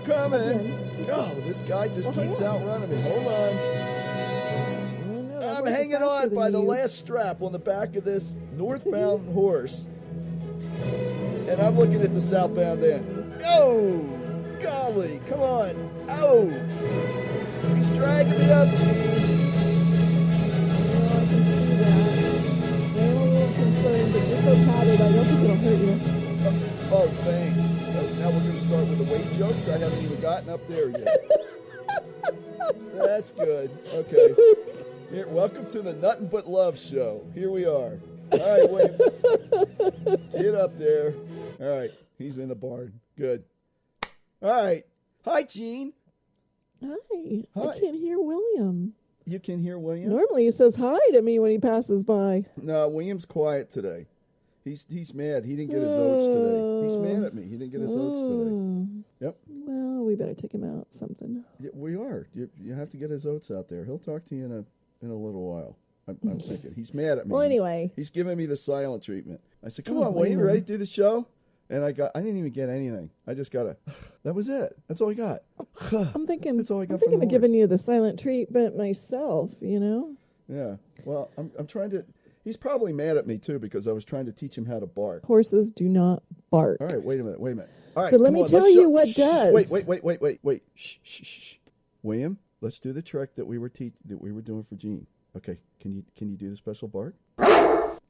coming. Oh, this guy just keeps outrunning me. Hold on. I'm hanging on by the last strap on the back of this northbound horse. And I'm looking at the southbound end. Oh, golly, come on. Oh, he's dragging me up, Gene. Oh, I can see that. I'm a little concerned, but you're so padded, I don't think it'll hurt you. Oh, thanks. Now we're going to start with the weight jokes. I haven't even gotten up there yet. That's good. Okay. Here, welcome to the Nothing But Love show. Here we are. All right, William. Get up there. All right. He's in the barn. Good. All right. Hi, Gene. Hi. Hi. I can't hear William. You can hear William? Normally he says hi to me when he passes by. No, William's quiet today. He's mad. He didn't get his oats today. He's mad at me. He didn't get his oats today. Yep. Well, we better take him out something. Yeah, we are. You have to get his oats out there. He'll talk to you in a little while. I'm thinking. He's mad at me. Well, anyway. He's giving me the silent treatment. I said, come on, Wayne, you ready to do the show? And I didn't even get anything. I just got that was it. That's all I got. I'm thinking, that's all I got. I'm thinking of giving you the silent treatment myself, you know? Yeah. Well, I'm trying to, he's probably mad at me too because I was trying to teach him how to bark. Horses do not bark. All right, wait a minute. All right, but let me tell you what does. Wait. Shh. William, let's do the trick that we were doing for Gene. Okay, can you do the special bark?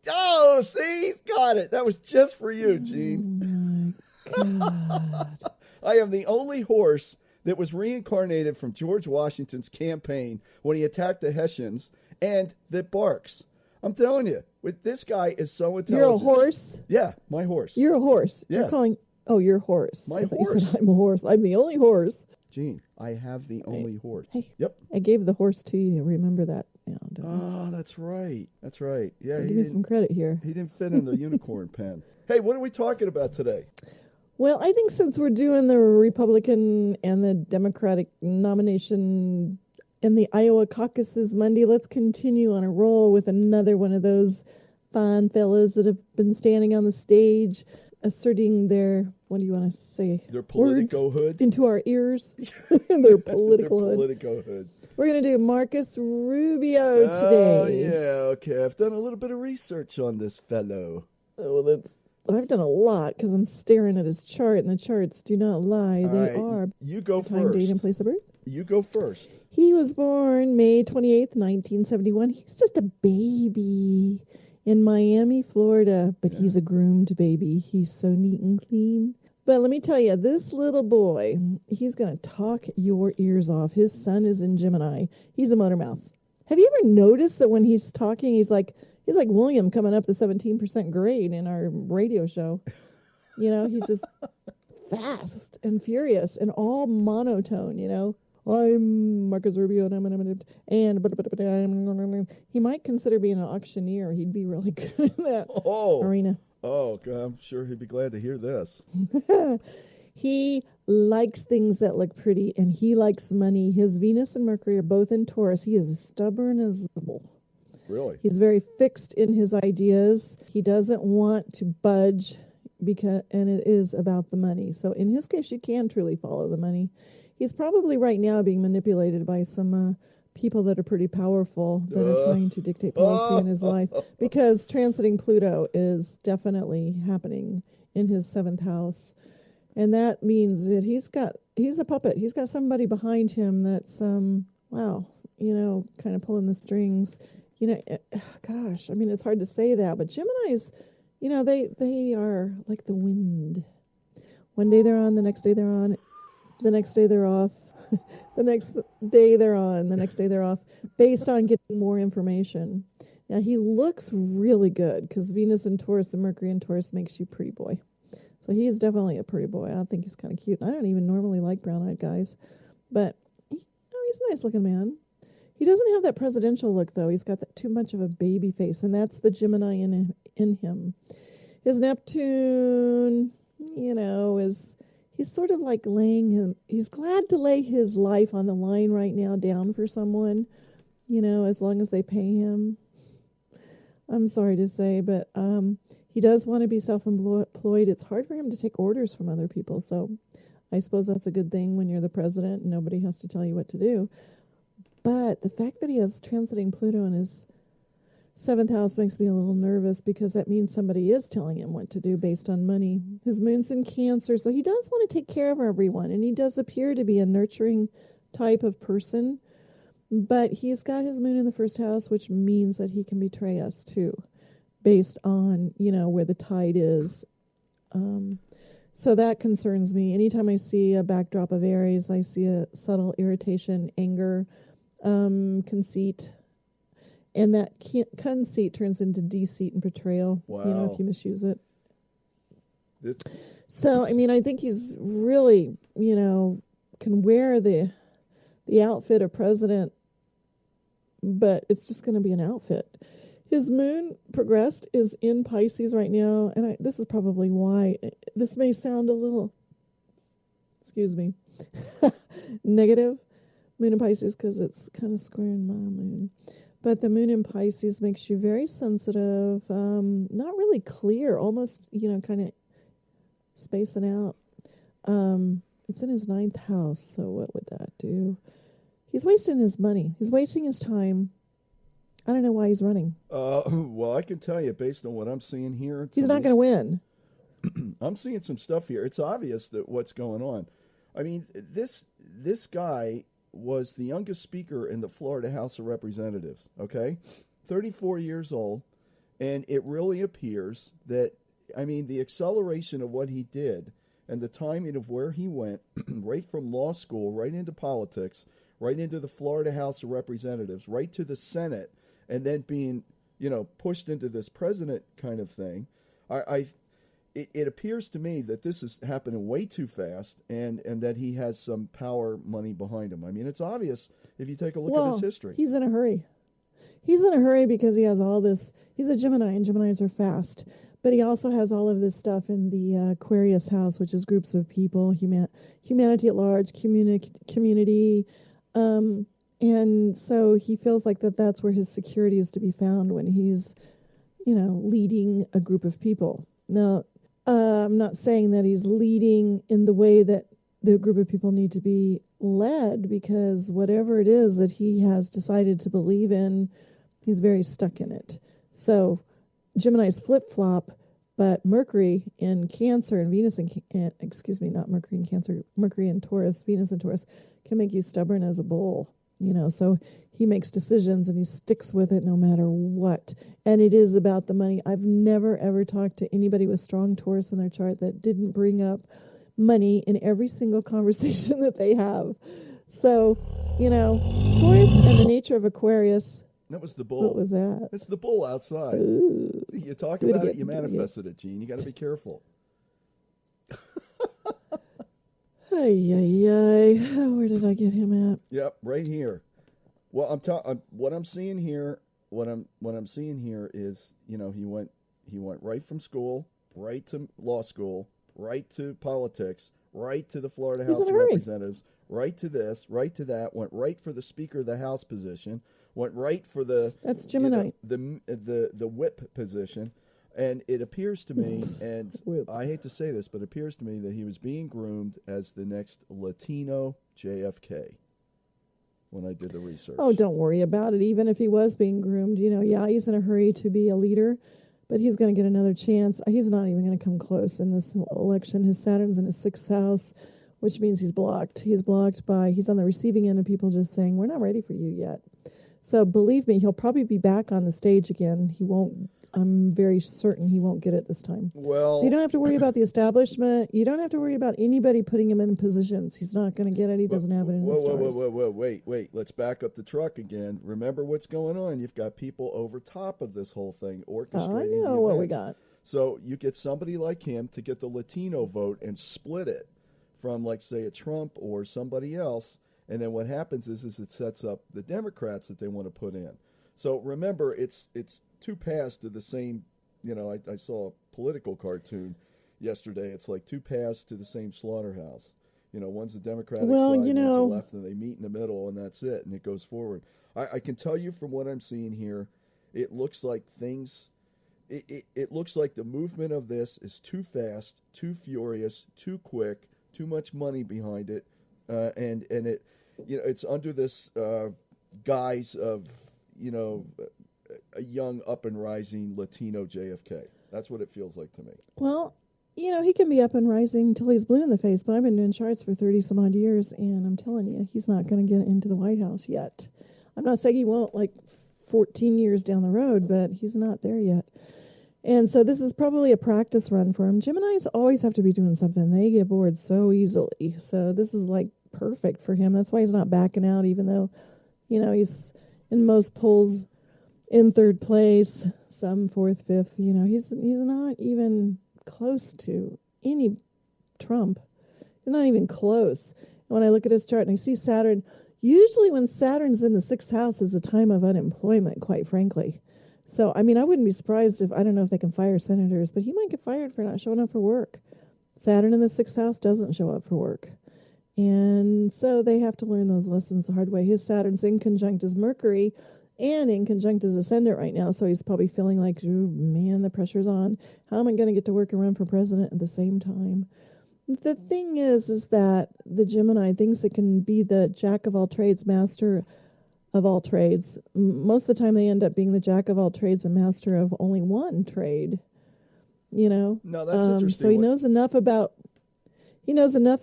Oh, see, he's got it. That was just for you, Gene. Oh my God. I am the only horse that was reincarnated from George Washington's campaign when he attacked the Hessians and that barks. I'm telling you, this guy is so intelligent. You're a horse? Yeah, my horse. You're a horse. Yeah. You're calling, you're a horse. My horse. You said I'm a horse. I'm the only horse. Gene, I have the only horse. Hey. Yep. I gave the horse to you. Remember that. Oh, that's right. Yeah. So give me some credit here. He didn't fit in the unicorn pen. Hey, what are we talking about today? Well, I think since we're doing the Republican and the Democratic nomination in the Iowa caucuses Monday, let's continue on a roll with another one of those fine fellas that have been standing on the stage asserting their, what do you want to say? Their politico-hood? Into our ears. Their political hood. Politico-hood. We're going to do Marcus Rubio today. Oh, yeah, okay. I've done a little bit of research on this fellow. Oh, I've done a lot because I'm staring at his chart, and the charts do not lie. They are. You go time, first. Date, and place of birth. You go first. He was born May 28th, 1971. He's just a baby in Miami, Florida, but he's a groomed baby. He's so neat and clean. But let me tell you, this little boy, he's going to talk your ears off. His son is in Gemini. He's a motor mouth. Have you ever noticed that when he's talking, he's like William coming up the 17% grade in our radio show. You know, he's just fast and furious and all monotone, you know. I'm Marcus Rubio and he might consider being an auctioneer. He'd be really good in that arena. Oh, God, I'm sure he'd be glad to hear this. He likes things that look pretty, and he likes money. His Venus and Mercury are both in Taurus. He is as stubborn as the bull. Really? He's very fixed in his ideas. He doesn't want to budge, and it is about the money. So in his case, you can truly follow the money. He's probably right now being manipulated by some people that are pretty powerful that are trying to dictate policy in his life, because transiting Pluto is definitely happening in his 7th house. And that means that he's a puppet. He's got somebody behind him that's, kind of pulling the strings. You know, gosh, I mean, it's hard to say that, but Geminis, you know, they are like the wind. One day they're on, the next day they're on, the next day they're off, the next day they're on, the next day they're off, based on getting more information. Now, he looks really good because Venus in Taurus and Mercury in Taurus makes you pretty boy. So he is definitely a pretty boy. I think he's kind of cute. I don't even normally like brown-eyed guys, but he's a nice-looking man. He doesn't have that presidential look, though. He's got too much of a baby face, and that's the Gemini in him. His Neptune, he's sort of like he's glad to lay his life on the line right now down for someone, as long as they pay him. I'm sorry to say, but he does want to be self-employed. It's hard for him to take orders from other people, so I suppose that's a good thing when you're the president and nobody has to tell you what to do. But the fact that he has transiting Pluto in his 7th house makes me a little nervous, because that means somebody is telling him what to do based on money. His moon's in Cancer, so he does want to take care of everyone, and he does appear to be a nurturing type of person. But he's got his moon in the 1st house, which means that he can betray us too, based on, where the tide is. So that concerns me. Anytime I see a backdrop of Aries, I see a subtle irritation, anger, conceit. And that conceit turns into deceit and betrayal, Wow. if you misuse it. So, I think he's really, can wear the outfit of president, but it's just going to be an outfit. His moon progressed is in Pisces right now, and this is probably why this may sound a little, negative, moon in Pisces, because it's kind of squaring my moon. But the moon in Pisces makes you very sensitive, not really clear, almost, kind of spacing out. It's in his 9th house, so what would that do? He's wasting his money. He's wasting his time. I don't know why he's running. Well, I can tell you, based on what I'm seeing here, he's not going to win. I'm seeing some stuff here. It's obvious that what's going on. I mean, this guy was the youngest speaker in the Florida House of Representatives, okay? 34 years old, and it really appears that, the acceleration of what he did and the timing of where he went, right from law school, right into politics, right into the Florida House of Representatives, right to the Senate, and then being, pushed into this president kind of thing, It appears to me that this is happening way too fast, and that he has some power money behind him. It's obvious if you take a look at his history. He's in a hurry. He's in a hurry because he has all this. He's a Gemini, and Geminis are fast. But he also has all of this stuff in the Aquarius house, which is groups of people, humanity at large, community. And so he feels like that's where his security is to be found when he's, leading a group of people. Now, I'm not saying that he's leading in the way that the group of people need to be led, because whatever it is that he has decided to believe in, he's very stuck in it. So Gemini's flip-flop, but Mercury in Cancer and Venus not Mercury in Cancer, Mercury in Taurus, Venus in Taurus can make you stubborn as a bull, so he makes decisions and he sticks with it no matter what. And it is about the money. I've never, ever talked to anybody with strong Taurus in their chart that didn't bring up money in every single conversation that they have. So, Taurus and the nature of Aquarius. That was the bull. What was that? It's the bull outside. Ooh. You talk about it, you manifested it, Gene. You got to be careful. Where did I get him at? Yep, right here. Well, what I'm seeing here is, he went right from school, right to law school, right to politics, right to the Florida House of Representatives, right to this, right to that, went right for the Speaker of the House position, went right for that's Gemini, the whip position, and it appears to me, and I hate to say this, but it appears to me that he was being groomed as the next Latino JFK. When I did the research. Oh, don't worry about it. Even if he was being groomed, he's in a hurry to be a leader, but he's going to get another chance. He's not even going to come close in this election. His Saturn's in his 6th house, which means he's blocked. He's on the receiving end of people just saying, we're not ready for you yet. So believe me, he'll probably be back on the stage again. I'm very certain he won't get it this time. Well, so you don't have to worry about the establishment. You don't have to worry about anybody putting him in positions. He's not going to get it. He doesn't have it in his stars. Wait. Let's back up the truck again. Remember what's going on. You've got people over top of this whole thing orchestrating. I know what we got. So you get somebody like him to get the Latino vote and split it from, like, say, a Trump or somebody else. And then what happens is it sets up the Democrats that they want to put in. So remember, it's two paths to the same, I saw a political cartoon yesterday. It's like two paths to the same slaughterhouse. One's the Democratic side, one's the left, and they meet in the middle, and that's it, and it goes forward. I can tell you from what I'm seeing here, it looks like it looks like the movement of this is too fast, too furious, too quick, too much money behind it, and it, it's under this guise of, a young up and rising Latino JFK. That's what it feels like to me. Well, he can be up and rising until he's blue in the face, but I've been doing charts for 30 some odd years, and I'm telling you, he's not going to get into the White House yet. I'm not saying he won't, like 14 years down the road, but he's not there yet. And so this is probably a practice run for him. Geminis always have to be doing something. They get bored so easily. So this is like perfect for him. That's why he's not backing out, even though, he's in most polls in third place, some fourth, fifth. He's not even close to any Trump. He's not even close. And when I look at his chart and I see Saturn, usually when Saturn's in the 6th house is a time of unemployment, quite frankly. So, I wouldn't be surprised I don't know if they can fire senators, but he might get fired for not showing up for work. Saturn in the 6th house doesn't show up for work. And so they have to learn those lessons the hard way. His Saturn's in conjunct his Mercury and in conjunct his ascendant right now. So he's probably feeling like, ooh, man, the pressure's on. How am I going to get to work and run for president at the same time? The thing is that the Gemini thinks it can be the jack of all trades, master of all trades. Most of the time they end up being the jack of all trades and master of only one trade. No, that's interesting. So he knows enough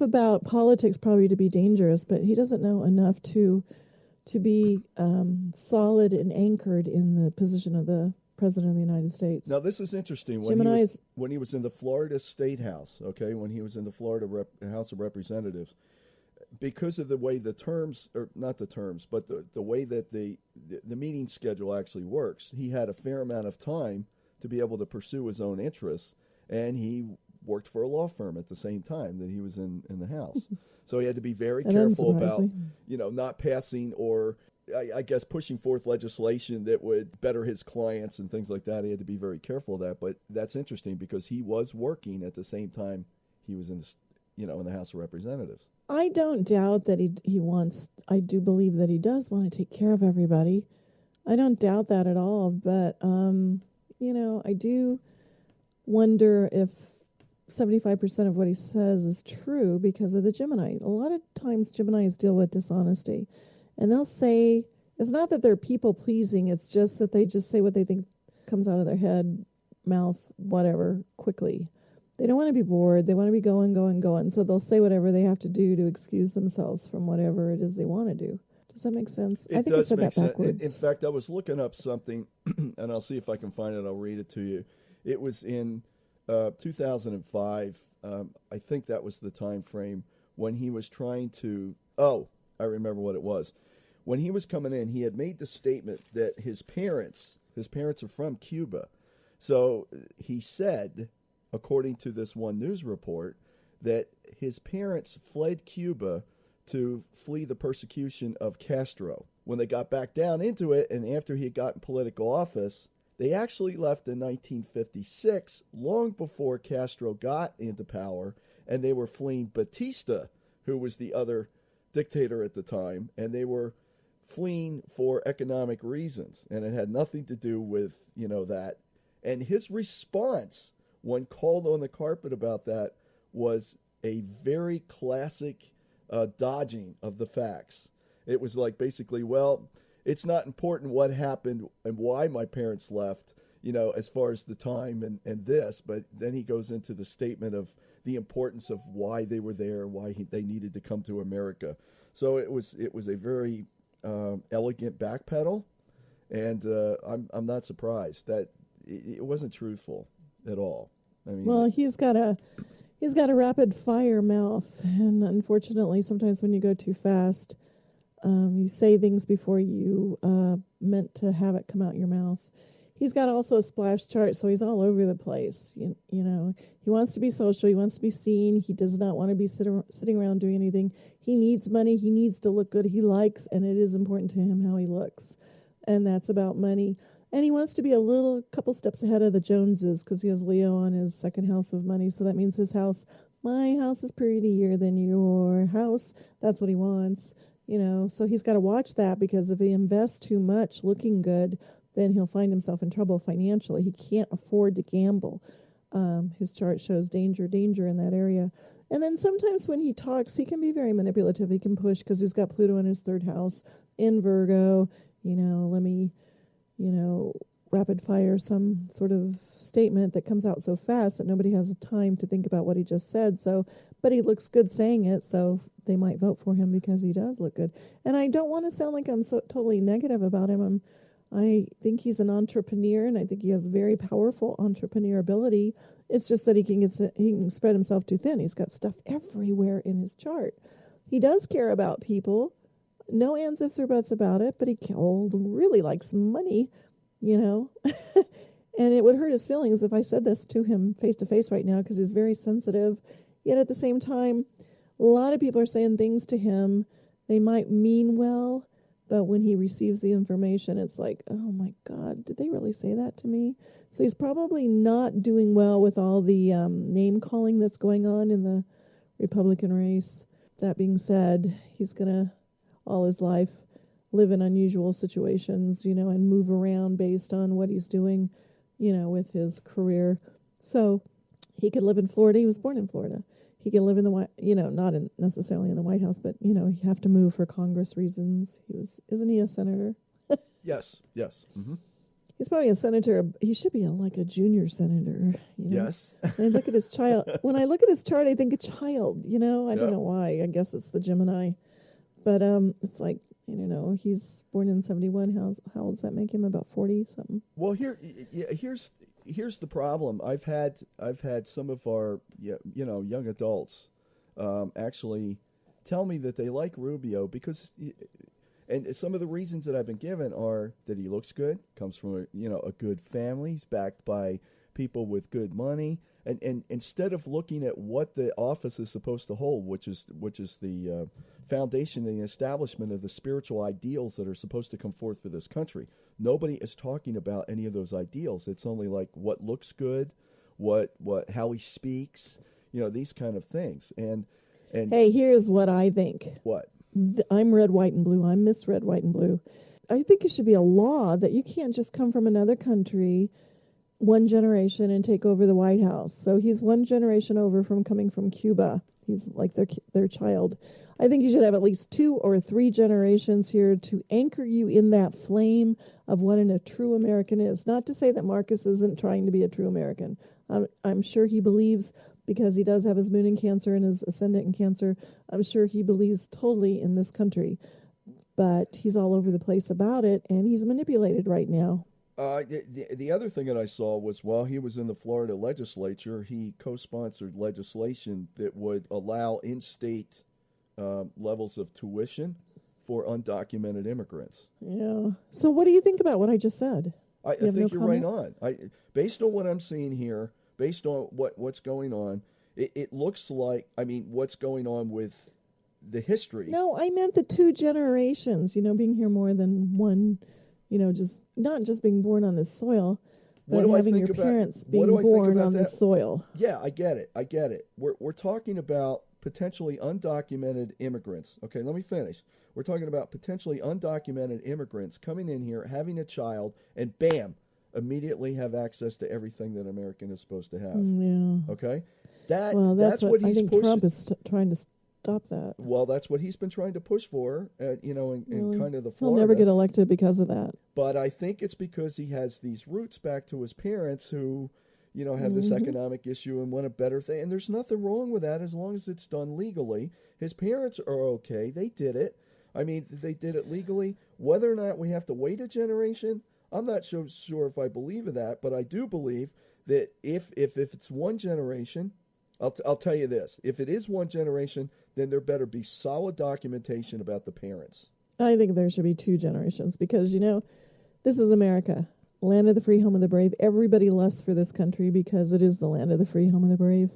about politics probably to be dangerous, but he doesn't know enough to be solid and anchored in the position of the President of the United States. Now, this is interesting. When he was in the Florida State House, okay, when he was in the Florida House of Representatives, because of the way the terms, or not the terms, but the way that the meeting schedule actually works, he had a fair amount of time to be able to pursue his own interests, and he worked for a law firm at the same time that he was in the House. So he had to be very careful about, not passing or, I guess, pushing forth legislation that would better his clients and things like that. He had to be very careful of that. But that's interesting because he was working at the same time he was in the House of Representatives. I don't doubt that he wants, I do believe that he does want to take care of everybody. I don't doubt that at all. But, I do wonder if 75% of what he says is true because of the Gemini. A lot of times Geminis deal with dishonesty. And they'll say, it's not that they're people pleasing, it's just that they just say what they think comes out of their head, mouth, whatever, quickly. They don't want to be bored. They want to be going. So they'll say whatever they have to do to excuse themselves from whatever it is they want to do. Does that make sense? I think I said that backwards. In fact, I was looking up something, and I'll see if I can find it. I'll read it to you. It was in 2005. I think that was the time frame when he was trying to. Oh, I remember what it was. When he was coming in, he had made the statement that his parents are from Cuba. So he said, according to this one news report, that his parents fled Cuba to flee the persecution of Castro. When they got back down into it, and after he had gotten political office, they actually left in 1956, long before Castro got into power, and they were fleeing Batista, who was the other dictator at the time, and they were fleeing for economic reasons, and it had nothing to do with, that. And his response, when called on the carpet about that, was a very classic dodging of the facts. It was like basically, well, it's not important what happened and why my parents left, as far as the time and this, but then he goes into the statement of the importance of why they were there, why they needed to come to America. So it was a very elegant backpedal, and I'm not surprised that it wasn't truthful at all. I mean, well, he's got a rapid fire mouth, and unfortunately, sometimes when you go too fast, you say things before you meant to have it come out your mouth. He's got also a splash chart, so he's all over the place. He wants to be social. He wants to be seen. He does not want to be sitting around doing anything. He needs money. He needs to look good. He likes, and it is important to him how he looks, and that's about money. And he wants to be a couple steps ahead of the Joneses because he has Leo on his second house of money. So that means his house, my house is prettier than your house. That's what he wants, So he's got to watch that because if he invests too much looking good, then he'll find himself in trouble financially. He can't afford to gamble. His chart shows danger in that area. And then sometimes when he talks, he can be very manipulative. He can push because he's got Pluto in his third house in Virgo. Let me, rapid fire some sort of statement that comes out so fast that nobody has the time to think about what he just said. So, but he looks good saying it. So they might vote for him because he does look good. And I don't want to sound like I'm so totally negative about him. I think he's an entrepreneur, and I think he has very powerful entrepreneur ability. It's just that he can spread himself too thin. He's got stuff everywhere in his chart. He does care about people. No ands, ifs, or buts about it, but he really likes money, and it would hurt his feelings if I said this to him face to face right now because he's very sensitive. Yet at the same time, a lot of people are saying things to him. They might mean well, but when he receives the information, it's like, oh my God, did they really say that to me? So he's probably not doing well with all the name calling that's going on in the Republican race. That being said, he's going to, all his life, live in unusual situations, and move around based on what he's doing, with his career. So he could live in Florida. He was born in Florida. He can live in the not necessarily in the White House, but you have to move for Congress reasons. Isn't he a senator? Yes. Mm-hmm. He's probably a senator. He should be like a junior senator. Yes. And I look at his child. When I look at his chart, I think a child. I don't know why. I guess it's the Gemini, but it's like he's born in 71. How old does that make him? About 40 something. Well, here's the problem. I've had some of our young adults actually tell me that they like Rubio because, and some of the reasons that I've been given are that he looks good, comes from a good family, he's backed by people with good money, and instead of looking at what the office is supposed to hold, which is the foundation and the establishment of the spiritual ideals that are supposed to come forth for this country, nobody is talking about any of those ideals. It's only like what looks good, how he speaks, these kind of things. And hey, here's what I think. What? I'm red, white, and blue. I'm Miss Red, White, and Blue. I think it should be a law that you can't just come from another country one generation and take over the White House. So he's one generation over from coming from Cuba. He's like their child. I think you should have at least 2 or 3 generations here to anchor you in that flame of what a true American is. Not to say that Marcus isn't trying to be a true American. I'm sure he believes, because he does have his moon in Cancer and his ascendant in Cancer, I'm sure he believes totally in this country. But he's all over the place about it, and he's manipulated right now. The other thing that I saw was while he was in the Florida legislature, he co-sponsored legislation that would allow in-state levels of tuition for undocumented immigrants. Yeah. So what do you think about what I just said? I think you're right on. Based on what I'm seeing here, based on what's going on, it looks like, what's going on with the history. No, I meant the 2 generations, being here more than one, just not just being born on this soil, but having your parents being born on this soil. Yeah, I get it. We're talking about potentially undocumented immigrants. Okay, let me finish. We're talking about potentially undocumented immigrants coming in here, having a child, and bam, immediately have access to everything that American is supposed to have. Yeah. Okay? That's what he's pushing. Trump is trying to stop that. Well, that's what he's been trying to push for, in kind of the Florida. He'll never get elected because of that. But I think it's because he has these roots back to his parents who, have this economic issue and want a better thing. And there's nothing wrong with that as long as it's done legally. His parents are okay. They did it. They did it legally. Whether or not we have to wait a generation, I'm not so sure if I believe in that. But I do believe that if it's one generation, I'll tell you this. If it is one generation, then there better be solid documentation about the parents. I think there should be 2 generations because, this is America. Land of the free, home of the brave. Everybody lusts for this country because it is the land of the free, home of the brave.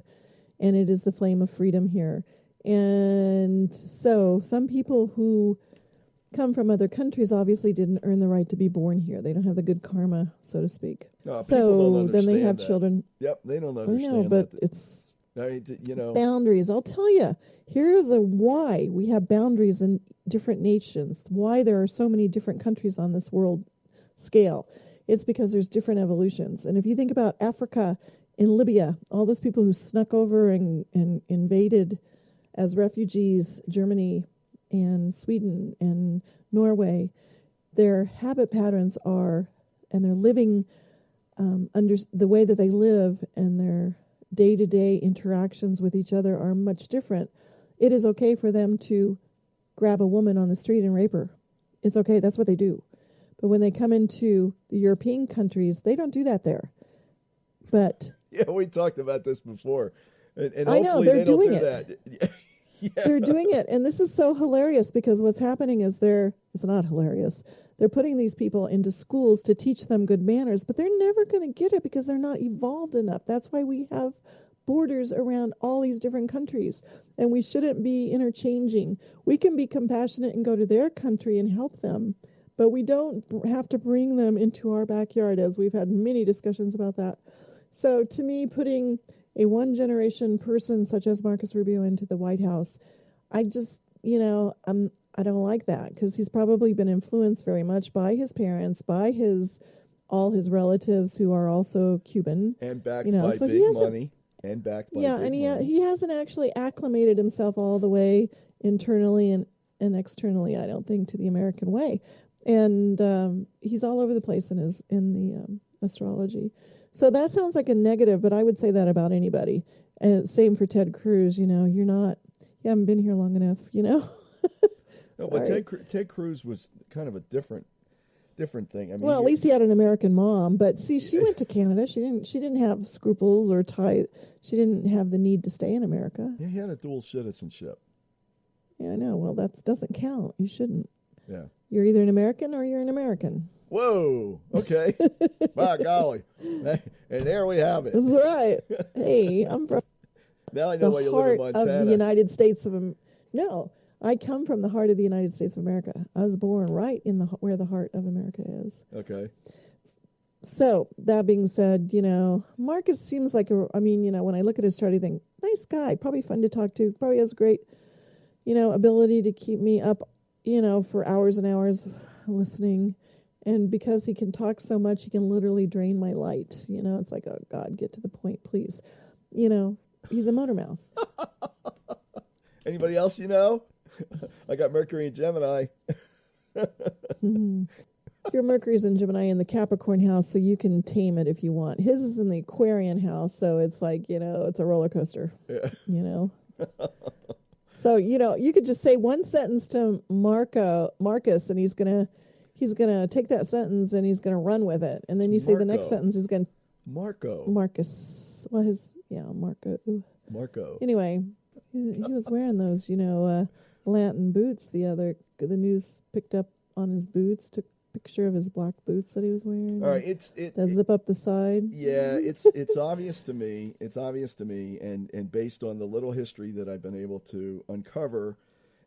And it is the flame of freedom here. And so some people who come from other countries obviously didn't earn the right to be born here. They don't have the good karma, so to speak. No, so then they have children. Yep, they don't understand I know, but that. it's boundaries. I'll tell you, here is why we have boundaries in different nations, why there are so many different countries on this world scale. It's because there's different evolutions. And if you think about Africa in Libya, all those people who snuck over and invaded as refugees Germany and Sweden and Norway, their habit patterns are, and their living under the way that they live and their day-to-day interactions with each other are much different. It is okay for them to grab a woman on the street and rape her. It's okay. That's what they do. But when they come into the European countries, they don't do that there. But yeah, we talked about this before. And I know, they're doing it. That. Yeah. They're doing it. And this is so hilarious because what's happening is it's not hilarious. They're putting these people into schools to teach them good manners, but they're never going to get it because they're not evolved enough. That's why we have borders around all these different countries, and we shouldn't be interchanging. We can be compassionate and go to their country and help them, but we don't have to bring them into our backyard, as we've had many discussions about that. So to me, putting a one-generation person such as Marcus Rubio into the White House, I just, I don't like that because he's probably been influenced very much by his parents, by all his relatives who are also Cuban. And backed by so big money. And backed by yeah, big and money. he hasn't actually acclimated himself all the way internally and externally, I don't think, to the American way. And he's all over the place in the astrology. So that sounds like a negative, but I would say that about anybody. And same for Ted Cruz. You haven't been here long enough. No, but Ted Cruz was kind of a different thing. I mean, well, at least he had an American mom. But see, she went to Canada. She didn't have scruples or tie. She didn't have the need to stay in America. Yeah, he had a dual citizenship. Yeah, I know. Well, that doesn't count. You shouldn't. Yeah. You're either an American or you're an American. Whoa. Okay. By golly. And there we have it. That's right. Hey, I'm from now I know why you live in Montana. Of the United States of No, I come from the heart of the United States of America. I was born right in where the heart of America is. Okay. So that being said, Marcus seems like when I look at his chart, I think nice guy, probably fun to talk to, probably has great, ability to keep me up, for hours and hours listening. And because he can talk so much, he can literally drain my light. It's like, oh, God, get to the point, please. He's a motor mouse. Anybody else I got Mercury and Gemini. Your Mercury's in Gemini in the Capricorn house, so you can tame it if you want. His is in the Aquarian house, so it's like, it's a roller coaster. Yeah. So, you could just say one sentence to Marcus, and he's gonna take that sentence and he's gonna run with it. And then you say the next sentence, he's gonna Marcus. Well, Marco. Anyway, he was wearing those, Latin boots. The news picked up on his boots, took a picture of his black boots that he was wearing. All right, that zip up the side. Yeah, it's obvious to me. It's obvious to me, and based on the little history that I've been able to uncover,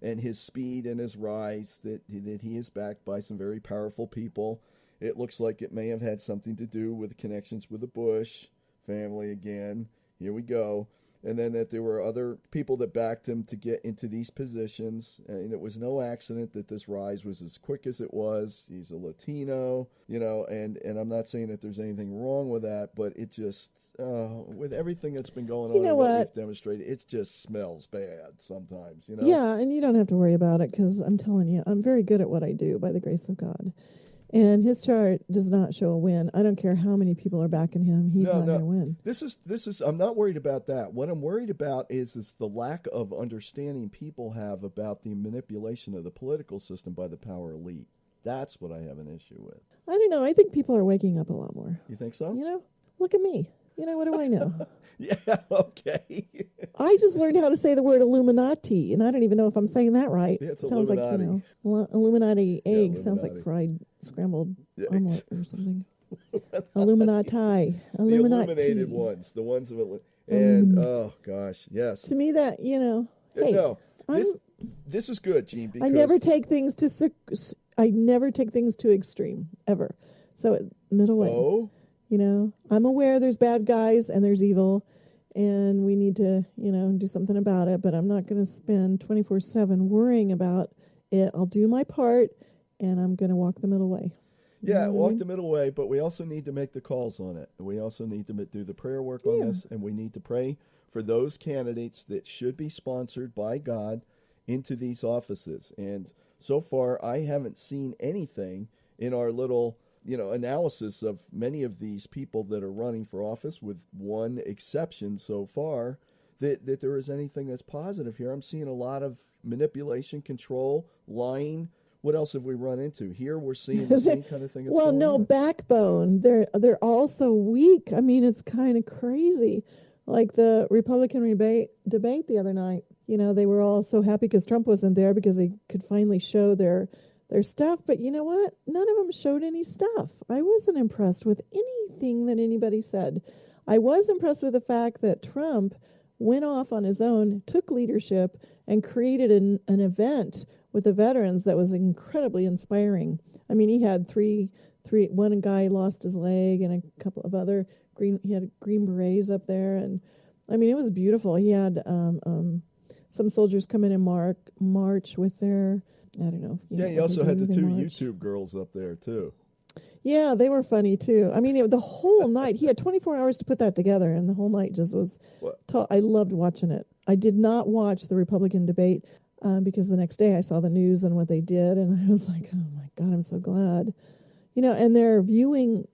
and his speed and his rise, that he is backed by some very powerful people. It looks like it may have had something to do with connections with the Bush family again. Here we go. And then that there were other people that backed him to get into these positions. And it was no accident that this rise was as quick as it was. He's a Latino, and I'm not saying that there's anything wrong with that, but it just, with everything that's been going on and what we've demonstrated, it just smells bad sometimes, Yeah, and you don't have to worry about it because I'm telling you, I'm very good at what I do by the grace of God. And his chart does not show a win. I don't care how many people are backing him. He's not going to win. This is. I'm not worried about that. What I'm worried about is the lack of understanding people have about the manipulation of the political system by the power elite. That's what I have an issue with. I don't know. I think people are waking up a lot more. You think so? Look at me. What do I know? Yeah, okay. I just learned how to say the word Illuminati, and I don't even know if I'm saying that right. Yeah, it sounds Illuminati. Like, Illuminati egg. Yeah, sounds like fried scrambled omelet or something. Illuminati. The illuminated ones. The ones of it. And, oh, gosh, yes. To me, that, hey. No, this is good, Gene, because I never take things to extreme, ever. So, middle way. Oh? I'm aware there's bad guys and there's evil, and we need to, do something about it, but I'm not going to spend 24/7 worrying about it. I'll do my part, and I'm going to walk the middle way. Yeah, walk the middle way, but we also need to make the calls on it. We also need to do the prayer work on this, and we need to pray for those candidates that should be sponsored by God into these offices. And so far, I haven't seen anything in our little, analysis of many of these people that are running for office, with one exception so far, that there is anything that's positive here. I'm seeing a lot of manipulation, control, lying. What else have we run into? Here we're seeing the same kind of thing. Well, no on. backbone. They're all so weak. I mean, it's kind of crazy. Like the Republican debate the other night, they were all so happy because Trump wasn't there because they could finally show their stuff. But you know what? None of them showed any stuff. I wasn't impressed with anything that anybody said. I was impressed with the fact that Trump went off on his own, took leadership, and created an event with the veterans that was incredibly inspiring. I mean, he had one guy lost his leg and a couple of other he had green berets up there. And I mean, it was beautiful. He had some soldiers come in and march with their, I don't know. He also had the two YouTube girls up there too. Yeah, they were funny too. I mean, the whole night, he had 24 hours to put that together, and the whole night just was, I loved watching it. I did not watch the Republican debate because the next day I saw the news and what they did, and I was like, oh my God, I'm so glad. And their viewing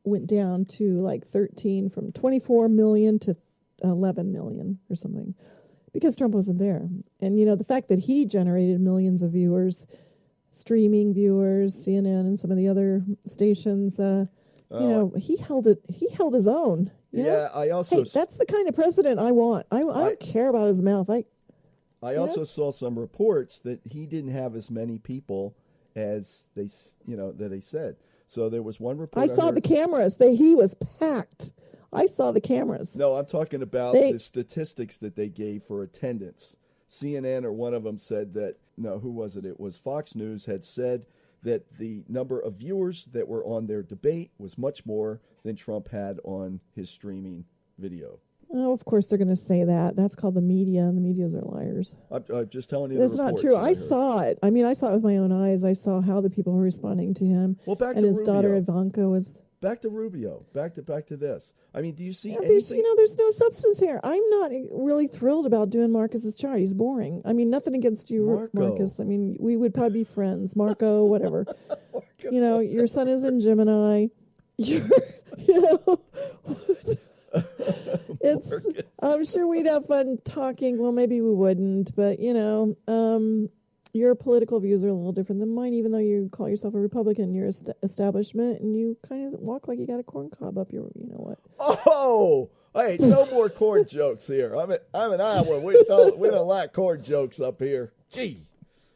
went down to like 24 million to 11 million or something because Trump wasn't there. And, the fact that he generated millions of viewers, streaming viewers, CNN and some of the other stations, he held his own. I also... Hey, that's the kind of president I want. I don't care about his mouth. I also saw some reports that he didn't have as many people as they said. So there was one report. I saw the cameras. He was packed. I saw the cameras. No, I'm talking about the statistics that they gave for attendance. CNN or one of them said that, who was it? It was Fox News had said that the number of viewers that were on their debate was much more than Trump had on his streaming video. Oh, of course they're going to say that. That's called the media, and the medias are liars. I'm just telling you that's not true. I saw it. I mean, I saw it with my own eyes. I saw how the people were responding to him. Well, back and to his Rubio. Daughter Ivanka was... Back to Rubio. Back to this. I mean, do you see anything? There's no substance here. I'm not really thrilled about doing Marcus's chart. He's boring. I mean, nothing against you, Marcus. I mean, we would probably be friends. Marco, whatever. Marco. Your son is in Gemini. I'm sure we'd have fun talking. Well, maybe we wouldn't, but your political views are a little different than mine, even though you call yourself a Republican. You're establishment, and you kind of walk like you got a corn cob up your, what. Oh, hey, no more corn jokes here. I'm in Iowa. We don't like corn jokes up here. Gee.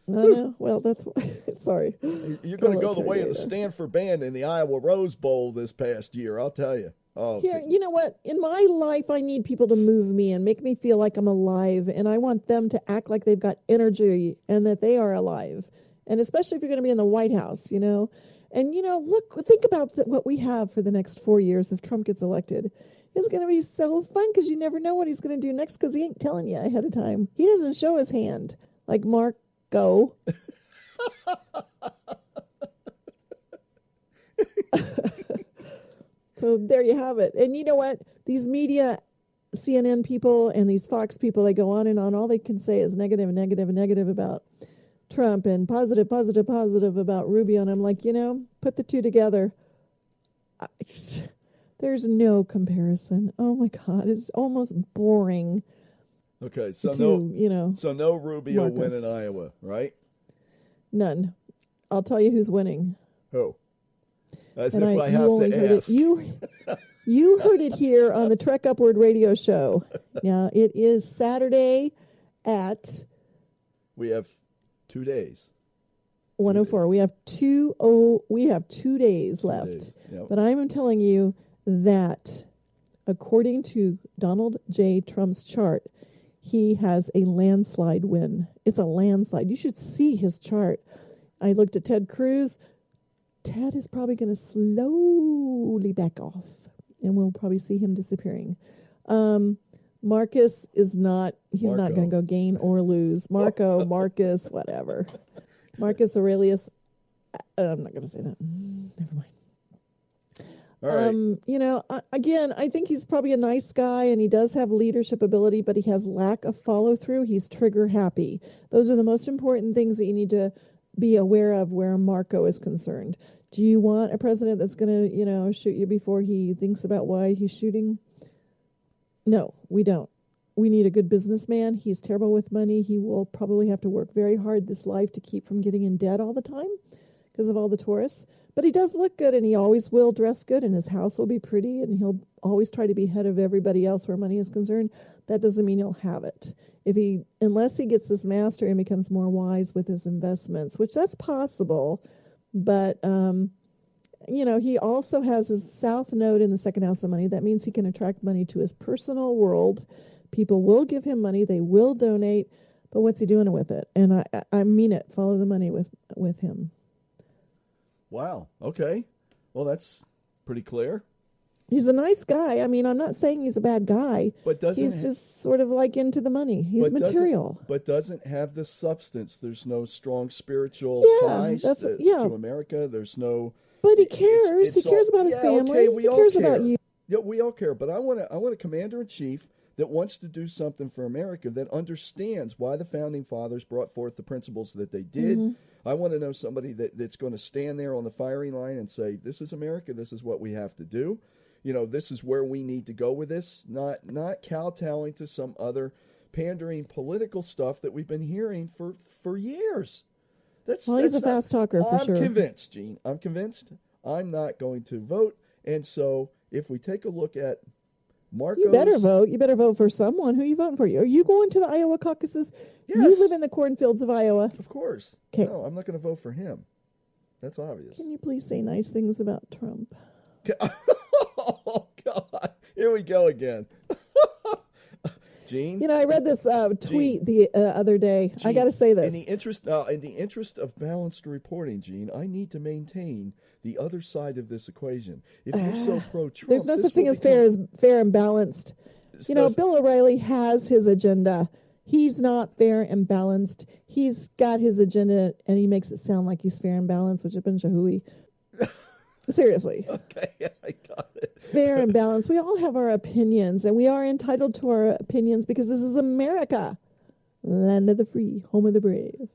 No. Well, that's why. Sorry. You're going to go the way of the Stanford band in the Iowa Rose Bowl this past year, I'll tell you. Oh, here, you know what? In my life, I need people to move me and make me feel like I'm alive, and I want them to act like they've got energy and that they are alive. And especially if you're going to be in the White House, And look, think about what we have for the next 4 years if Trump gets elected. It's going to be so fun because you never know what he's going to do next because he ain't telling you ahead of time. He doesn't show his hand like Marco. So there you have it. And you know what? These media, CNN people and these Fox people, they go on and on. All they can say is negative and negative and negative about Trump and positive, positive, positive about Rubio. And I'm like, put the two together. There's no comparison. Oh my God, it's almost boring. Okay, so no Rubio Marcus. win in Iowa, right? None. I'll tell you who's winning. Who? As and if I have to ask. You heard it here on the Trek Upward radio show. Now, it is Saturday at... We have 2 days. 1:04. We have 2 days left. Yep. But I'm telling you that according to Donald J. Trump's chart, he has a landslide win. It's a landslide. You should see his chart. I looked at Ted Cruz. Ted is probably going to slowly back off, and we'll probably see him disappearing. Marcus is not, he's not going to go gain or lose. Marcus, whatever. Marcus Aurelius I'm not going to say that. Never mind. All right. You know, again, I think he's probably a nice guy and he does have leadership ability, but he has lack of follow through. He's trigger happy. Those are the most important things that you need to be aware of where Marco is concerned. Do you want a president that's going to, you know, shoot you before he thinks about why he's shooting? No, we don't. We need a good businessman. He's terrible with money. He will probably have to work very hard this life to keep from getting in debt all the time because of all the tourists. But he does look good, and he always will dress good, and his house will be pretty, and he'll always try to be ahead of everybody else where money is concerned. That doesn't mean he'll have it. Unless he gets this master and becomes more wise with his investments, which that's possible. But, you know, he also has his south node in the second house of money. That means he can attract money to his personal world. People will give him money. They will donate. But what's he doing with it? And I mean it. Follow the money with him. Wow. Okay. Well, that's pretty clear. He's a nice guy. I mean, I'm not saying he's a bad guy. But he's just sort of like into the money. He's material. But doesn't have the substance. There's no strong spiritual ties to America. There's no. But he cares. He cares about his family. Okay, he cares about you. Yeah, we all care. But I want a commander in chief that wants to do something for America, that understands why the founding fathers brought forth the principles that they did. Mm-hmm. I want to know somebody that's going to stand there on the firing line and say, this is America, this is what we have to do. You know, this is where we need to go with this, not kowtowing to some other pandering political stuff that we've been hearing for years. He's a fast talker for sure. I'm convinced, Gene. I'm convinced. I'm not going to vote. And so if we take a look at Marco's... You better vote. You better vote for someone. Who are you voting for? Are you going to the Iowa caucuses? Yes. You live in the cornfields of Iowa. Of course. Okay. No, I'm not going to vote for him. That's obvious. Can you please say nice things about Trump? Oh, God. Here we go again. Gene? You know, I read this tweet the other day. Gene, I got to say this. In the interest of balanced reporting, Gene, I need to maintain the other side of this equation. If you're so pro-Trump... There's no such thing as fair and balanced. You know, Bill O'Reilly has his agenda. He's not fair and balanced. He's got his agenda, and he makes it sound like he's fair and balanced, which is a bunch of hooey. Seriously. Okay, I got it. Fair and balanced. We all have our opinions, and we are entitled to our opinions because this is America. Land of the free, home of the brave.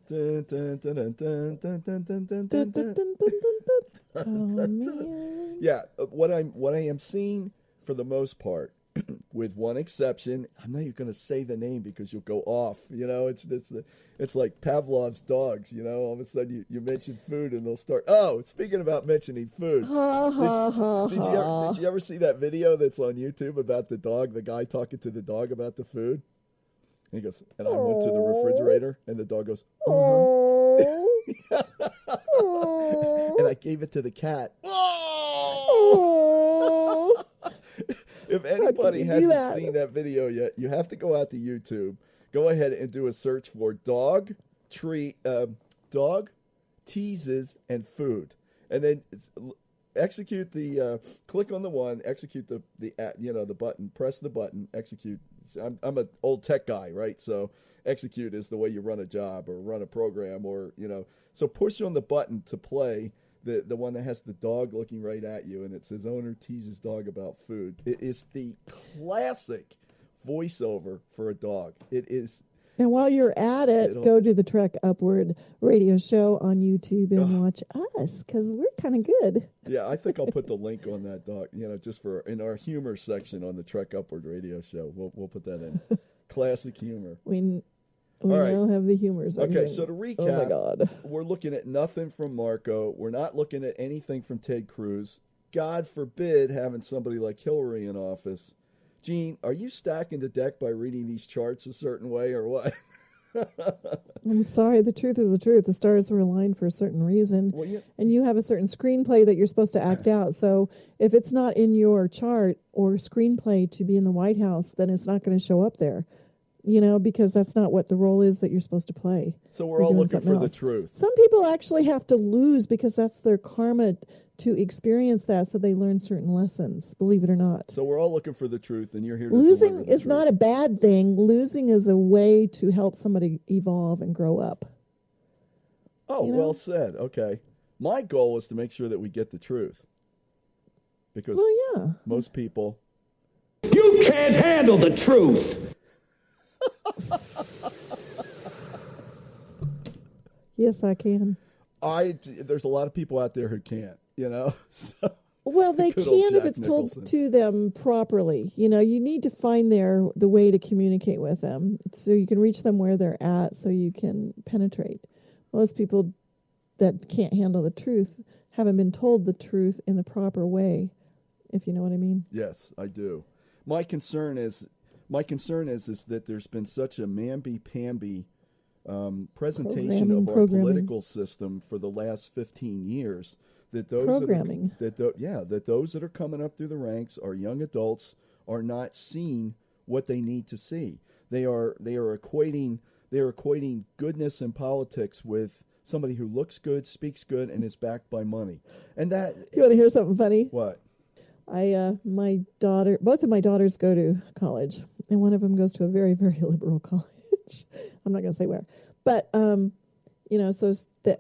Oh, man. Yeah, what I am seeing for the most part, with one exception, I'm not even going to say the name because you'll go off. You know, it's like Pavlov's dogs. You know, all of a sudden you mention food and they'll start. Oh, speaking about mentioning food, did you ever see that video that's on YouTube about the guy talking to the dog about the food? And he goes, and I went to the refrigerator, and the dog goes, and I gave it to the cat. If anybody hasn't seen that video yet, you have to go out to YouTube. Go ahead and do a search for dog teases and food, and then execute the click on the one, execute the button, press the button, execute. I'm an old tech guy, right? So execute is the way you run a job or run a program, or So push on the button to play. The one that has the dog looking right at you, and it says owner teases dog about food. It is the classic voiceover for a dog. It is. And while you're at it, go to the Trek Upward radio show on YouTube and watch us, because we're kind of good. Yeah, I think I'll put the link on that, dog. Just in our humor section on the Trek Upward radio show. We'll put that in. Classic humor. We now have the humors. Okay, so to recap, oh my God, we're looking at nothing from Marco. We're not looking at anything from Ted Cruz. God forbid having somebody like Hillary in office. Gene, are you stacking the deck by reading these charts a certain way or what? I'm sorry. The truth is the truth. The stars were aligned for a certain reason, and you have a certain screenplay that you're supposed to act out. So if it's not in your chart or screenplay to be in the White House, then it's not going to show up there. Because that's not what the role is that you're supposed to play. So we're all looking for the truth. Some people actually have to lose because that's their karma to experience that, so they learn certain lessons, believe it or not. So we're all looking for the truth, and you're here to losing is not a bad thing. Losing is a way to help somebody evolve and grow up. Oh, well said. Okay. My goal is to make sure that we get the truth. Because most people... You can't handle the truth. Yes, I can. There's a lot of people out there who can't, So, well, they can if it's told to them properly. You need to find the way to communicate with them so you can reach them where they're at so you can penetrate. Most people that can't handle the truth haven't been told the truth in the proper way, if you know what I mean. Yes, I do. My concern is that there's been such a mamby-pamby presentation of our political system for the last 15 years that those that are coming up through the ranks, our young adults, are not seeing what they need to see. They are equating goodness in politics with somebody who looks good, speaks good, and is backed by money. And that... You want to hear something funny? What? Both of my daughters go to college, and one of them goes to a very, very liberal college. I'm not going to say where, but so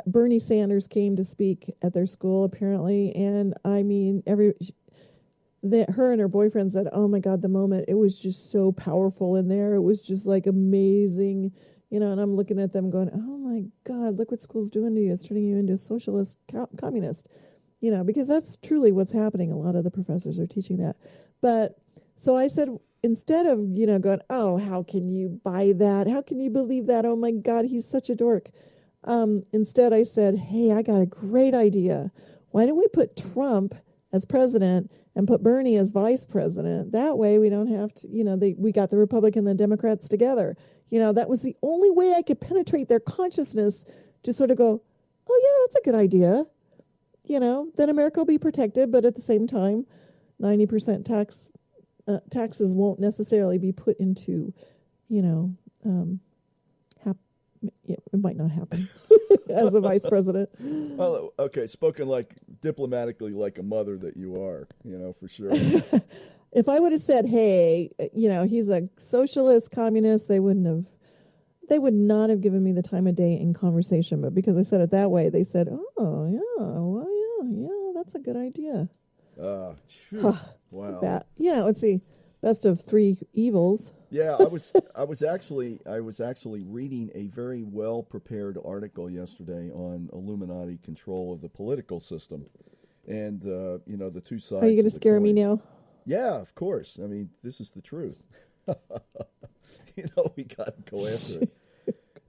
Bernie Sanders came to speak at their school apparently, and I mean her and her boyfriend said, "Oh my God, the moment, it was just so powerful in there. It was just like amazing." And I'm looking at them going, "Oh my God, look what school's doing to you. It's turning you into a socialist communist." Because that's truly what's happening. A lot of the professors are teaching that. But so I said, instead of, going, "Oh, how can you buy that? How can you believe that? Oh my God, he's such a dork." Instead I said, "Hey, I got a great idea. Why don't we put Trump as president and put Bernie as vice president? That way we don't have to, we got the Republican and the Democrats together." That was the only way I could penetrate their consciousness to sort of go, "Oh yeah, that's a good idea." Then America will be protected, but at the same time, 90% taxes won't necessarily be put into, it might not happen as a vice president. Well, okay, spoken like diplomatically, like a mother that you are, for sure. If I would have said, "Hey, he's a socialist, communist," they would not have given me the time of day in conversation. But because I said it that way, they said, "Oh yeah, well yeah, that's a good idea." Wow. Let's see, best of three evils. Yeah, I was actually reading a very well prepared article yesterday on Illuminati control of the political system, and the two sides. Are you going to scare me now? Yeah, of course. I mean, this is the truth. We got to go after it.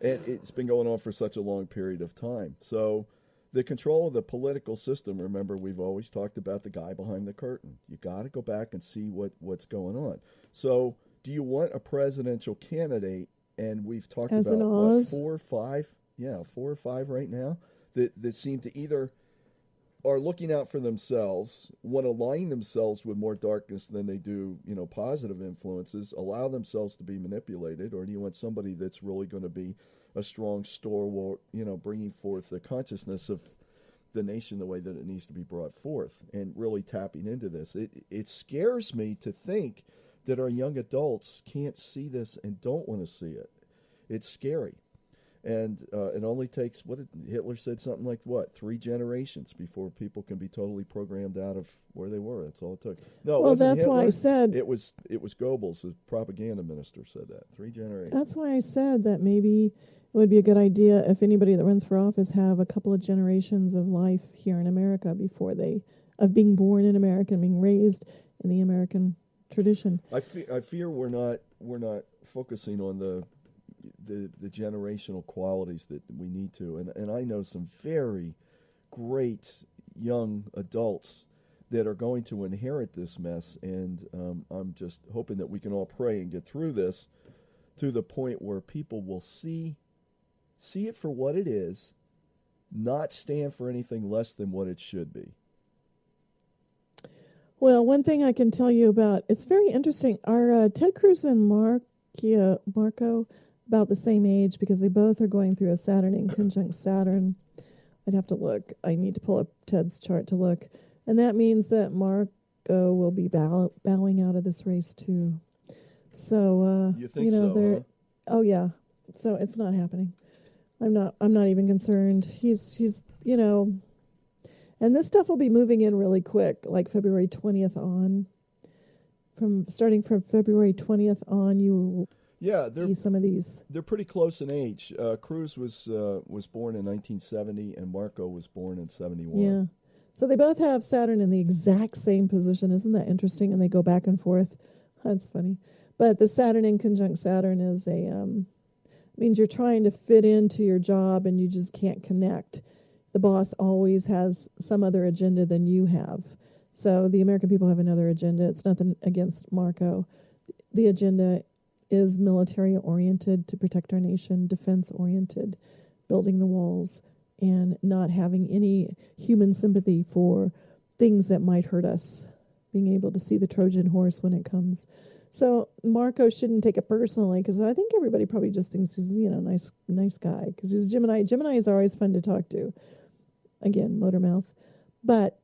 And it's been going on for such a long period of time. So the control of the political system, remember, we've always talked about the guy behind the curtain. You got to go back and see what's going on. So do you want a presidential candidate? And we've talked as about what, 4 or 5? Yeah, 4 or 5 right now that seem to either are looking out for themselves, want to align themselves with more darkness than they do, positive influences, allow themselves to be manipulated, or do you want somebody that's really going to be a strong stalwart, bringing forth the consciousness of the nation the way that it needs to be brought forth and really tapping into this? It scares me to think that our young adults can't see this and don't want to see it. It's scary. And it only takes, Hitler said something like, 3 generations before people can be totally programmed out of where they were. That's all it took. No, well, that's Hitler. Why I said it was Goebbels, the propaganda minister, said that 3 generations. That's why I said that maybe it would be a good idea if anybody that runs for office have a couple of generations of life here in America of being born in America and being raised in the American tradition. I fear we're not focusing on the generational qualities that we need to. And I know some very great young adults that are going to inherit this mess. And I'm just hoping that we can all pray and get through this to the point where people will see it for what it is, not stand for anything less than what it should be. Well, one thing I can tell you about, it's very interesting. Are Ted Cruz and Marco about the same age, because they both are going through a Saturn conjunct Saturn? I'd have to look. I need to pull up Ted's chart to look. And that means that Marco will be bowing out of this race too. So, you think so? Huh? Oh yeah. So it's not happening. I'm not even concerned. He's And this stuff will be moving in really quick, like February 20th on. Starting from February 20th on, you will see some of these. They're pretty close in age. Cruz was born in 1970, and Marco was born in 71. Yeah. So they both have Saturn in the exact same position. Isn't that interesting? And they go back and forth. That's funny. But the Saturn in conjunct Saturn is means you're trying to fit into your job and you just can't connect. The boss always has some other agenda than you have. So the American people have another agenda. It's nothing against Marco. The agenda is military-oriented to protect our nation, defense-oriented, building the walls, and not having any human sympathy for things that might hurt us, being able to see the Trojan horse when it comes. So Marco shouldn't take it personally, because I think everybody probably just thinks he's, nice guy, because he's Gemini. Gemini is always fun to talk to. Again, motor mouth. But...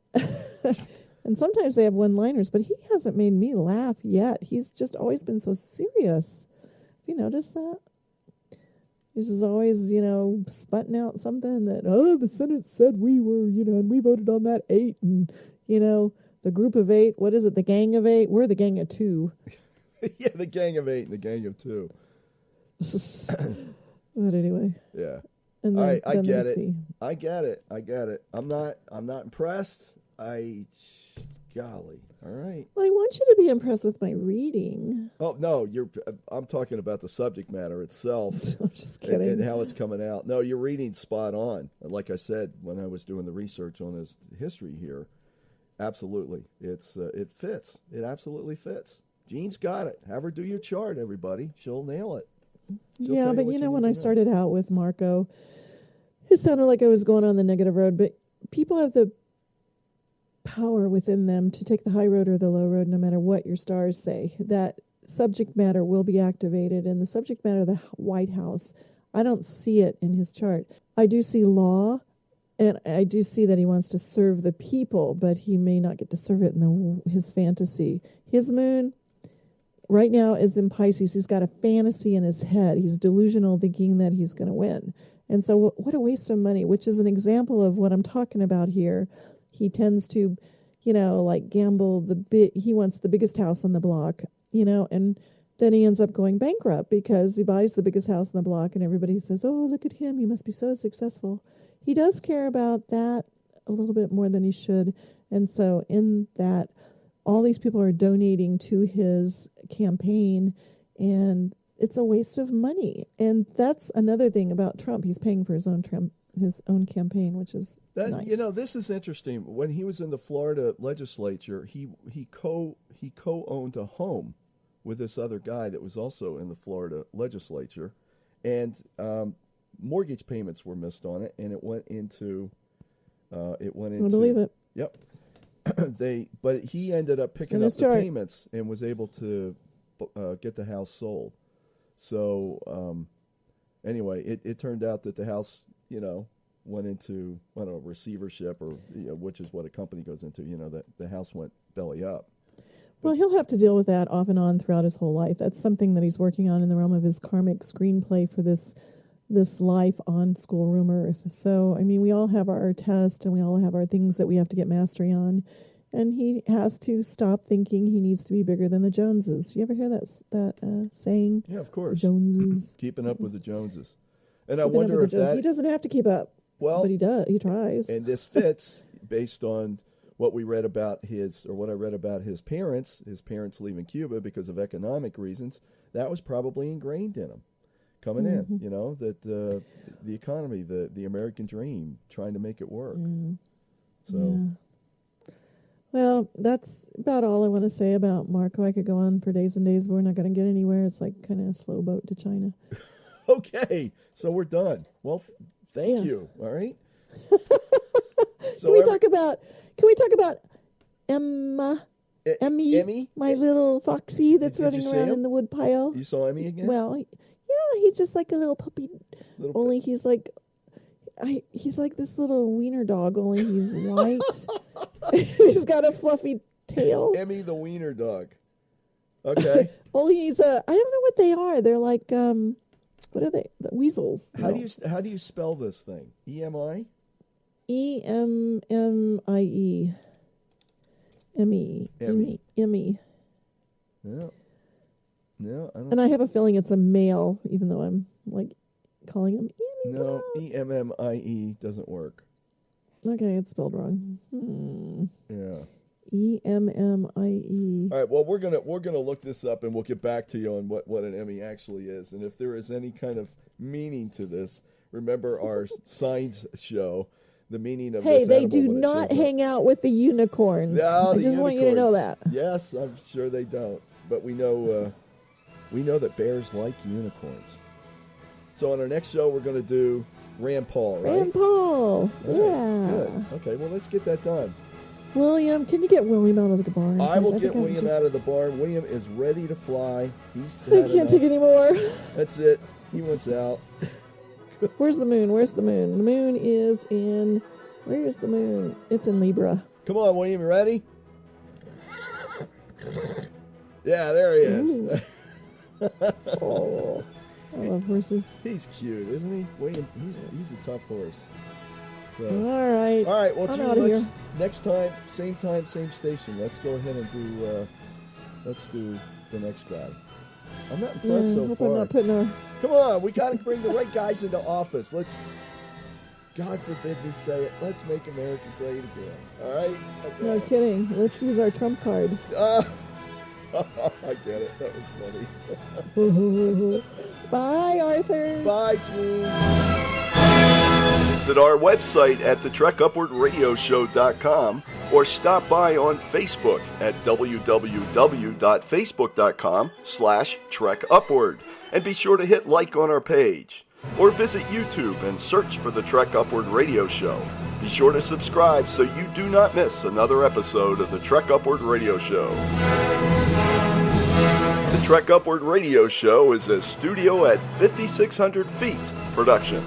And sometimes they have one-liners, but he hasn't made me laugh yet. He's just always been so serious. Have you noticed that? He's just always, sputting out something that, the Senate said we were, and we voted on that 8. And, the group of 8, what is it, the gang of 8? We're the gang of 2. Yeah, the gang of 8 and the gang of 2. But anyway. Yeah. And then, I get it. I get it. I'm not impressed. Golly, all right. Well, I want you to be impressed with my reading. Oh no, I'm talking about the subject matter itself. I'm just kidding. And how it's coming out. No, you're reading spot on. Like I said when I was doing the research on his history here, absolutely, it fits. It absolutely fits. Jean's got it. Have her do your chart, everybody. She'll nail it. Yeah, but when I started out with Marco, it sounded like I was going on the negative road. But people have the power within them to take the high road or the low road, no matter what your stars say. That subject matter will be activated, and the subject matter of the White House, I don't see it in his chart. I do see law, and I do see that he wants to serve the people, but he may not get to serve it in his fantasy. His moon right now is in Pisces. He's got a fantasy in his head. He's delusional, thinking that he's going to win. And so what a waste of money, which is an example of what I'm talking about here. He tends to, gamble he wants the biggest house on the block, and then he ends up going bankrupt because he buys the biggest house on the block and everybody says, oh, look at him. He must be so successful. He does care about that a little bit more than he should. And so in that, all these people are donating to his campaign, and it's a waste of money. And that's another thing about Trump. He's paying for his own campaign, which is nice. This is interesting. When he was in the Florida legislature, he co-owned a home with this other guy that was also in the Florida legislature, and mortgage payments were missed on it, and it went into. I believe it. Yep. But he ended up picking up the payments and was able to get the house sold. So anyway, it turned out that the house, went into receivership, or which is what a company goes into. That the house went belly up. Well, he'll have to deal with that off and on throughout his whole life. That's something that he's working on in the realm of his karmic screenplay for this life on School Room Earth. So, we all have our test, and we all have our things that we have to get mastery on. And he has to stop thinking he needs to be bigger than the Joneses. You ever hear that saying? Yeah, of course. The Joneses. Keeping up with the Joneses. And I wonder if he doesn't have to keep up. Well, but he does. He tries. And this fits based on what we read about what I read about his parents leaving Cuba because of economic reasons. That was probably ingrained in him coming in, that the economy, the American dream, trying to make it work. So. Yeah. Well, that's about all I want to say about Marco. I could go on for days and days, but we're not going to get anywhere. It's like kind of a slow boat to China. Okay, so we're done. Well, thank you. All right. Can we talk about Emmy, my little foxy that's running around in the wood pile? You saw Emmy again? Well, yeah, he's just like a little puppy. Only he's like this little wiener dog. Only he's white. He's got a fluffy tail. Emmy the wiener dog. Okay. Only he's I don't know what they are. They're like what are they? The weasels. How do you spell this thing? EMI? E-M-M-I-E. Emmy. Emmy. Emmy. Yeah. No, I don't. And I have a feeling it's a male, even though I'm like calling him Emmy. No, E-M-M-I-E doesn't work. Okay, it's spelled wrong. Yeah. E-M-M-I-E. All right. Well, we're gonna look this up, and we'll get back to you on what an Emmy actually is, and if there is any kind of meaning to this. Remember our science show. The meaning of Hey, this they animal do when it not shows up. hang out with the unicorns. No, I the just want you to know unicorns. that. Yes, I'm sure they don't. But we know that bears like unicorns. So on our next show, we're going to do Rand Paul, right? Rand Paul. All right, Yeah. Good. Okay, well, let's get that done. William, can you get William out of the barn? I will think get I'm William just- out of the barn. William is ready to fly. He's I had can't enough. take any more. That's it. He wants out. Where's the moon? Where's the moon? The moon is in... Where is the moon? It's in Libra. Come on, William, you ready? Yeah, there he is. Oh, I love horses. He's cute, isn't he? William, he's a tough horse. So. All right. All right, well, I'm Gene, outta here. next time, same station. Let's go ahead and do the next guy. I'm not impressed so hope far. I'm not putting our... Come on, we got to bring the right guys into office. Let's, God forbid me say it, let's make America great again. All right? Okay. No kidding. Let's use our trump card. I get it. That was funny. Bye, Arthur. Bye, Gene. Visit our website at thetrekkupwardradioshow.com or stop by on Facebook at www.facebook.com/trekupward and be sure to hit like on our page. Or visit YouTube and search for the Trek Upward Radio Show. Be sure to subscribe so you do not miss another episode of the Trek Upward Radio Show. The Trek Upward Radio Show is a studio at 5,600 feet production.